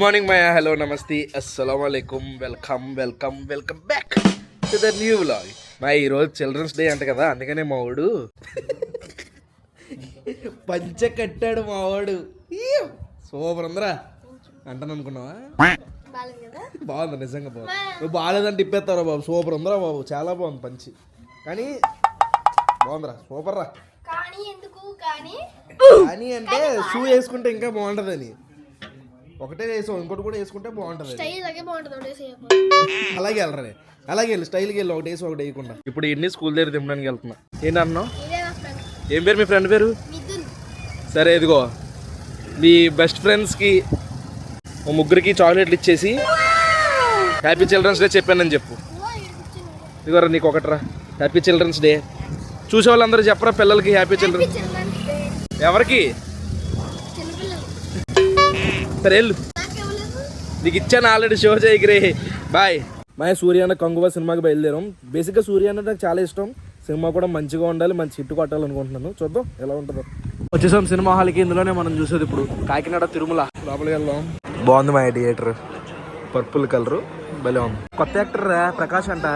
Morning my hello నమస్తే అస్సలాము అలైకుమ్ welcome back to the new vlog. మా ఈరోజు చిల్డ్రన్స్ డే అంట కదా, అందుకనే మా వాడు పంచ కట్టాడు. మా వాడు సూపర్ ఉందరా అంటాను అనుకున్నావా? బాగుంది, నిజంగా బాగుంది. నువ్వు బాగాలేదంటే ఇప్పేస్తారా బాబు. సూపర్ ఉందరా బాబు, చాలా బాగుంది పంచి. కానీ బాగుందిరా, సూపర్ రా. కానీ అంటే షూ వేసుకుంటే ఇంకా బాగుంటుందని ఒకటే వేసావు, ఇంకోటి కూడా వేసుకుంటే బాగుంటుంది. అలాగే వెళ్ళరా, అలాగే వెళ్ళి స్టైల్కి వెళ్ళి ఒకటి వేసి ఒకటి వేయకుండా. ఇప్పుడు ఎన్ని స్కూల్ దగ్గర తినడానికి వెళ్తున్నా. ఏంటన్నా ఏం పేరు? మీ ఫ్రెండ్ పేరు? సరే ఇదిగో మీ బెస్ట్ ఫ్రెండ్స్కి ముగ్గురికి చాక్లెట్లు ఇచ్చేసి హ్యాపీ చిల్డ్రన్స్ డే చెప్పానని చెప్పు. ఇదిగోరా నీకు ఒకటిరా, హ్యాపీ చిల్డ్రన్స్ డే. చూసే వాళ్ళందరూ చెప్పరా పిల్లలకి హ్యాపీ చిల్డ్రన్స్. ఎవరికి? సరే వెళ్ళు, నీకు ఇచ్చాను ఆల్రెడీ. Show చేయగిరే bye. మా సూర్యాన్న కంగువ సినిమాకి బయలుదేరాం. బేసిక్గా సూర్యాన్న నాకు చాలా ఇష్టం. సినిమా కూడా మంచిగా ఉండాలి, మంచి హిట్ కొట్టాలనుకుంటున్నాను. చూద్దాం ఎలా ఉంటుందో. వచ్చేసాం సినిమా హాల్కి. ఇందులోనే మనం చూసేది ఇప్పుడు కాకినాడ తిరుమల. లోపలికి వెళ్దాం. బాగుంది మా థియేటర్, పర్పుల్ కలరు భలే ఉంది. కొత్త యాక్టర్ ప్రకాష్ అంట.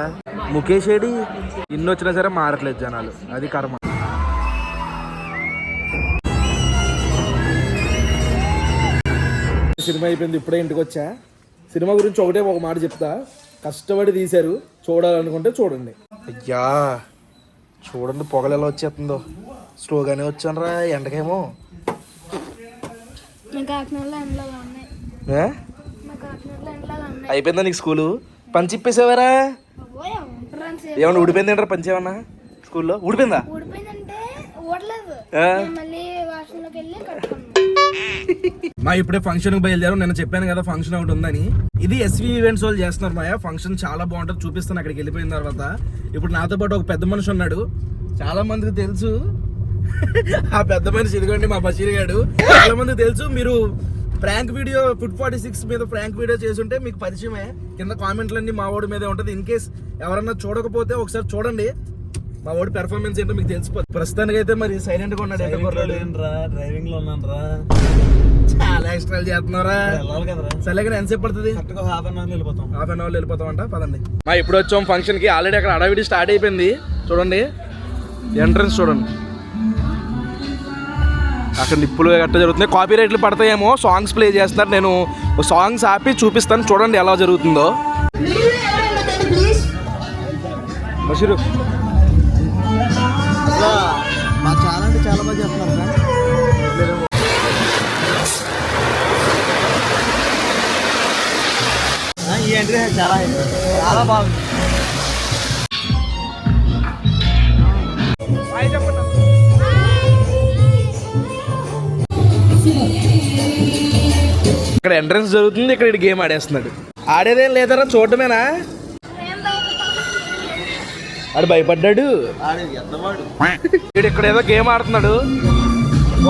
ముఖేష్ ఏడి ఇన్ని వచ్చినా సరే మారట్లేదు జనాలు, అది కర్మ. సినిమా అయిపోయింది, ఇప్పుడే ఇంటికి వచ్చా. సినిమా గురించి ఒకటే ఒక మాట చెప్తా. కష్టపడి తీశారు, చూడాలనుకుంటే చూడండి. అయ్యా చూడండి పొగలు ఎలా వచ్చేస్తుందో. స్లోగానే వచ్చాను రా, ఎండకేమో. అయిపోయిందా నీకు స్కూలు? పంచి ఇప్పేసావారా? ఏమన్నా ఊడిపోయింది ఏంట్రా పంచి? ఏమన్నా స్కూల్లో ఊడిపోయిందా? మా ఇప్పుడే ఫంక్షన్కి బయలుదేరాం. నేను చెప్పాను కదా ఫంక్షన్ ఒకటి ఉందని. ఇది ఎస్వి ఈవెంట్స్ వాళ్ళు చేస్తున్నారు మాయా. ఫంక్షన్ చాలా బాగుంటుంది, చూపిస్తాను అక్కడికి వెళ్ళిపోయిన తర్వాత. ఇప్పుడు నాతో పాటు ఒక పెద్ద మనిషి ఉన్నాడు, చాలా మందికి తెలుసు. ఆ పెద్ద మనిషి ఇదిగోండి మా బషీర్ గాడు. చాలా మందికి తెలుసు. మీరు ప్రాంక్ వీడియో ఫుడ్ 46 మీద ప్రాంక్ వీడియో చేసుంటే మీకు పరిచయమే. కింద కామెంట్లన్నీ మా వాడి మీదే ఉంటుంది. ఇన్ కేస్ ఎవరన్నా చూడకపోతే ఒకసారి చూడండి. మా వాడి పెర్ఫార్మెన్స్ ఏంటో మీకు తెలిసిపోతుంది. ప్రస్తుతానికి అయితే మరి సైలెంట్ గా ఉన్నాడు. డ్రైవింగ్ లో ఉన్నాను రా, చాలా ఎక్స్ట్రా చేస్తున్నారా? సరే ఎంతసేపు పడుతుంది? హాఫ్ అన్ అవర్ వెళ్ళిపోతాం అంట. పదండి. మా ఇప్పుడు వచ్చాం ఫంక్షన్ కి. ఆల్రెడీ అక్కడ అడవిడి స్టార్ట్ అయిపోయింది. చూడండి ఎంట్రన్స్ చూడండి, అక్కడ నిప్పులు గట్ట జరుగుతున్నాయి. కాపీ రైట్లు పడతాయేమో, సాంగ్స్ ప్లే చేస్తున్నారు. నేను సాంగ్స్ ఆపి చూపిస్తాను, చూడండి ఎలా జరుగుతుందో. బషీరు చాలా అంటే చాలా బాగా చేస్తున్నారు సార్. ఈ ఎంట్రీ చాలా చాలా బాగుంది. ఇక్కడ ఎంట్రన్స్ జరుగుతుంది, ఇక్కడ ఇటు గేమ్ ఆడేస్తున్నాడు. ఆడేదేం లేదరా, చూడటమేనా? ఆడు భయపడ్డాడు. ఇక్కడ ఏదో గేమ్ ఆడుతున్నాడు.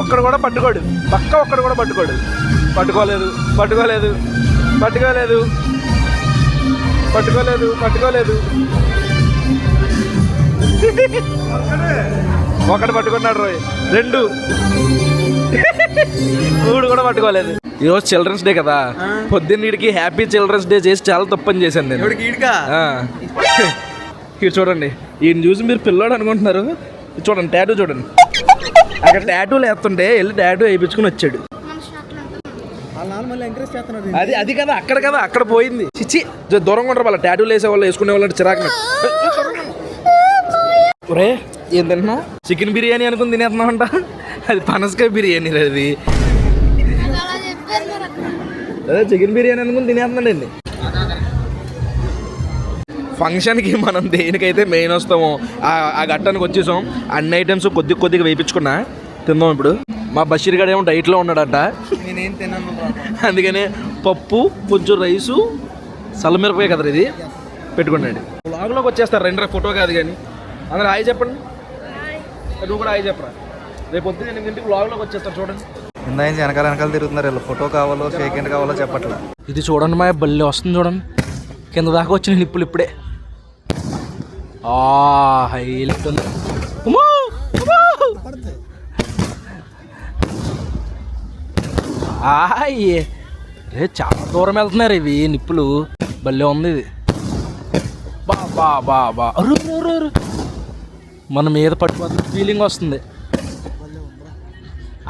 ఒక్కడు కూడా పట్టుకోడు, పక్క ఒక్కడు కూడా పట్టుకోడు. పట్టుకోలేదు పట్టుకోలేదు పట్టుకోలేదు పట్టుకోలేదు పట్టుకోలేదు ఒకటి పట్టుకున్నాడు రోయ్, రెండు మూడు కూడా పట్టుకోలేదు. ఈరోజు చిల్డ్రన్స్ డే కదా, పొద్దున్నీడికి హ్యాపీ చిల్డ్రన్స్ డే చేసి చాలా తప్పని చేశాను నేను. ఇక్కడ చూడండి, ఈయన చూసి మీరు పిల్లోడు అనుకుంటున్నారు. చూడండి టాటూ చూడండి. అక్కడ టాటూలు వేస్తుంటే వెళ్ళి టాటూ వేయించుకుని వచ్చాడు. అది కదా అక్కడ కదా, అక్కడ పోయింది. చిచ్చి దూరంగా ఉంటారు వాళ్ళ టాటూలు వేసే వాళ్ళు, వేసుకునే వాళ్ళు చిరాకు. ఒరే ఏం తింటున్నా? చికెన్ బిర్యానీ అనుకుని తినేస్తున్నామంట. అది పనసకాయ బిర్యానీ. అది అదే చికెన్ బిర్యానీ అనుకుని తినేస్తున్నాడండి. ఫంక్షన్కి మనం దేనికైతే మెయిన్ వస్తామో ఆ ఘట్టానికి వచ్చేసాం. అన్ని ఐటమ్స్ కొద్దిగా వేయించుకున్నా, తిందాం ఇప్పుడు. మా బషీర్ గారు ఏమో డైట్లో ఉన్నాడట, నేనేం తిన్నాను. అందుకనే పప్పు, కొంచెం రైసు, సల్లమిరపకాయ కదా ఇది పెట్టుకున్నాడు. వ్లాగ్లోకి వచ్చేస్తారు రెండు, ఫోటో కాదు కానీ. అందరూ హాయ్ చెప్పండి. నువ్వు కూడా హాయ్ చెప్పరా. రేపు పొద్దున్న 8 వ్లాగ్లోకి వచ్చేస్తారు. చూడండి ఇందాక వెనకాల తిరుగుతున్నారు. వీళ్ళు ఫోటో కావాలో షేక్ హ్యాండ్ కావాలో చెప్పట్లా. ఇది చూడండి మా బల్లి వస్తుంది చూడండి. కింద దాకా వచ్చిన నిప్పులు ఇప్పుడే. హైలైట్ ఉంది. రే చాలా దూరం వెళ్తున్నారు ఇవి నిప్పులు. భలే ఉంది ఇది. బా బా బా బా అరు అరు అరు. మన మీద పట్టుకోవాలి ఫీలింగ్ వస్తుంది.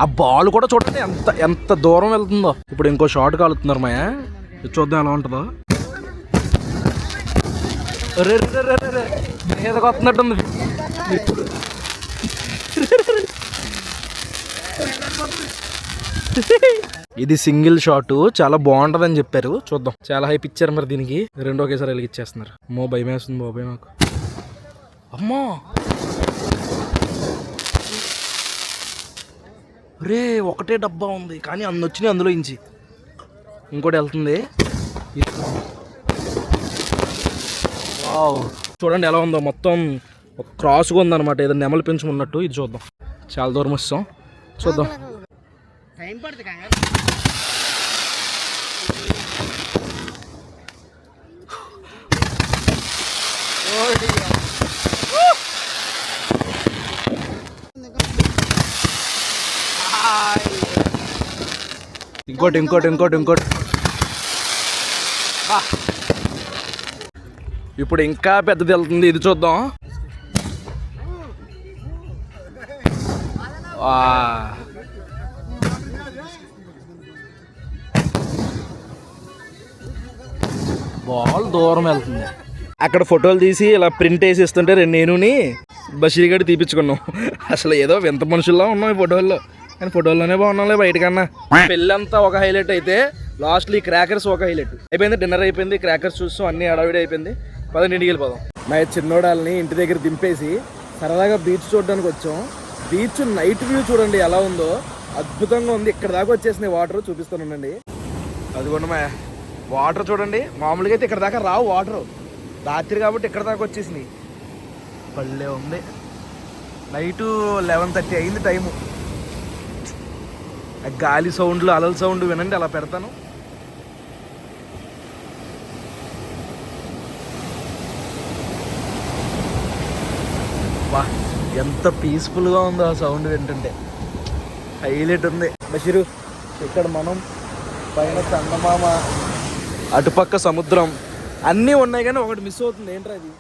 ఆ బాల్ కూడా చూడండి ఎంత ఎంత దూరం వెళ్తుందో. ఇప్పుడు ఇంకో షాట్ కాలుతున్నారు మాయా, చూద్దాం ఎలా ఉంటుందో. రే రే రే రే రే మీదకి వస్తున్నట్టుంది ఇప్పుడు. ఇది సింగిల్ షాట్, చాలా బాగుంటదని చెప్పారు. చూద్దాం. చాలా హైప్ ఇచ్చారు మరి దీనికి. రెండు ఒకేసారి వెలిగిచ్చేస్తున్నారు. భయం వేస్తుంది బాబాయ్ నాకు. అమ్మా రే ఒకటే డబ్బా ఉంది కానీ అన్ని వచ్చినాయి అందులో ఇంచి. ఇంకోటి వెళ్తుంది. వావ్ చూడండి ఎలా ఉందో. మొత్తం ఒక క్రాస్గా ఉందన్నమాట, ఏదో నెమలి పెంచుకున్నట్టు. ఇది చూద్దాం. చాలా దూరం వస్తాం. చూద్దాం. టైం పడుతుంది. ఇంకోటి ఇంకోటి ఇంకోటి ఇంకోటి. ఇప్పుడు ఇంకా పెద్దది వెళ్తుంది. ఇది చూద్దాం. బాల్ దూరం వెళ్తుంది. అక్కడ ఫోటోలు తీసి ఇలా ప్రింట్ వేసి ఇస్తుంటే నేనుని బషీర్ గడి తీపించుకున్నాం. అసలు ఏదో వింత మనుషుల్లా ఉన్నాం ఈ ఫోటోల్లో, కానీ ఫోటోల్లోనే బాగున్నాంలే బయటకన్నా. పెళ్ళంతా ఒక హైలైట్ అయితే లాస్ట్లో ఈ క్రాకర్స్ ఒక హైలైట్ అయిపోయింది. డిన్నర్ అయిపోయింది, క్రాకర్స్ చూస్తాం, అన్ని అడవిడి అయిపోయింది. పదండి ఇంటికి వెళ్ళిపోదాం. మా చిన్నోడాలని ఇంటి దగ్గర దింపేసి సరదాగా బీచ్ చూడడానికి వచ్చాం. బీచ్ నైట్ వ్యూ చూడండి ఎలా ఉందో, అద్భుతంగా ఉంది. ఇక్కడ దాకా వచ్చేసినాయి వాటర్, చూపిస్తానండి. అదిగోండి మా వాటర్ చూడండి. మామూలుగా అయితే ఇక్కడ దాకా రావు వాటర్, రాత్రి కాబట్టి ఇక్కడ దాకా వచ్చేసినాయి. భలే ఉంది. నైటు 11:30 అయింది టైము. గాలి సౌండ్లు, అలల సౌండ్ వినండి. అలా పెడతాను. వా ఎంత పీస్ఫుల్గా ఉందో ఆ సౌండ్ వింటుంటే. హైలైట్ ఉంది. బషీరు ఇక్కడ మనం పైన చందమామ, అటుపక్క సముద్రం అన్నీ ఉన్నాయి కానీ ఒకటి మిస్ అవుతుంది. ఏంట్రా అది?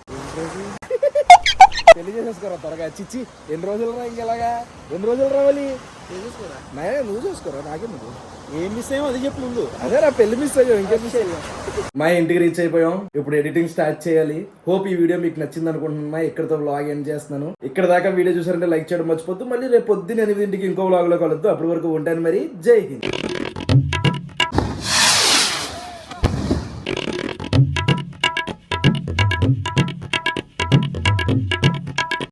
పెళ్లి చేసేసుకోరా త్వరగా. చిచ్చి ఎన్ని రోజులు రా ఇంకెలాగా? ఎన్ని రోజులు రావాలి? నువ్వు చూసుకోరా, నాకే నువ్వు ఏం మిస్ అయ్యావు అది చెప్పు ముందు. అదే నా పెళ్లి మిస్ అయ్యావు, ఇంకేం మిస్ అయ్యావు. మా ఇంటికి రీచ్ అయిపోయాం. ఇప్పుడు ఎడిటింగ్ స్టార్ట్ చేయాలి. హోప్ ఈ వీడియో మీకు నచ్చింది అనుకుంటున్నా. ఇక్కడతో వ్లాగ్ ఎండ్ చేస్తున్నాను. ఇక్కడ దాకా వీడియో చూసారంటే లైక్ చేయడం మర్చిపోద్దు. మళ్ళీ రేపు పొద్దున్న 8 ఇంకో వ్లాగ్ లో కలుద్దాం. అప్పటి వరకు ఉంటాను మరి. జై హింద్.